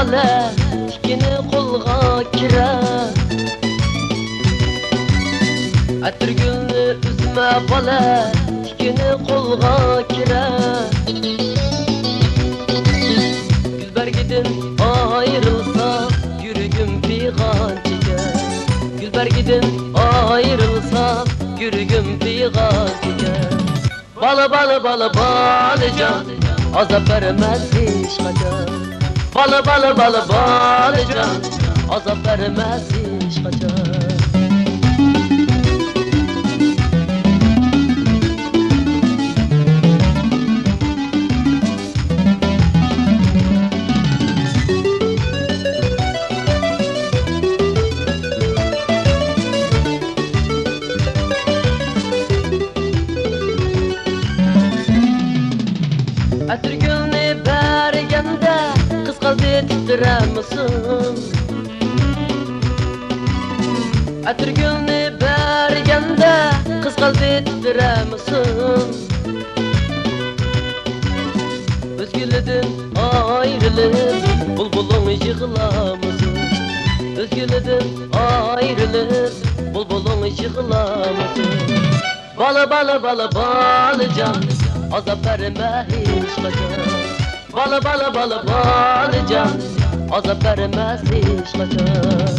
bola tikini qo'lga kirar. Atirgulni uzma bola tikini qo'lga kirar. Gulbargidan ayrilsa yuragim pig'on chekar. Gulbargidan ayrilsa yuragim pig'on chekar. Bala bala bala balacan azap vermez hiç kaçar. Bala bala bala balacan azap vermez hiç kaçar. Atirgulni berganda qiz qalbi titramisin. Atirgulni berganda qiz qalbi titramisin. O'zgilidan ayrilib bulbulun yig'lamisin. O'zgilidan ayrilib bulbulun yig'lamisin. Bala bala bala balacan azap verme hiç kaçar. Bala bala bala balacan azap vermez hiç kaçar.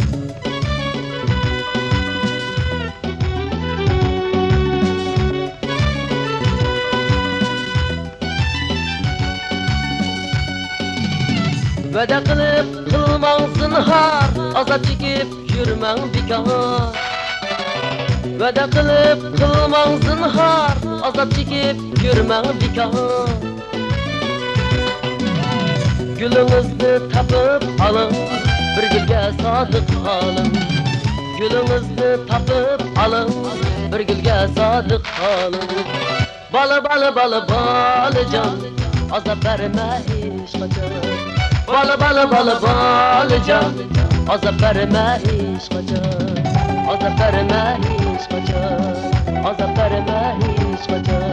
Vədə qılıb qılmang zinhar, azap çekip yürmang bekar. Vədə qılıb qılmang zinhar, azap çekip yürmang bekar. Gülünüzni tapıp alın, bir gülge sadık alın. Gülünüzni tapıp alın, bir gülge sadık alın. Bala bala bala balacan azap verme hiç kaçar. Bala bala bala balacan azap verme hiç kaçar. Azap verme hiç kaçar. Azap verme hiç kaçar.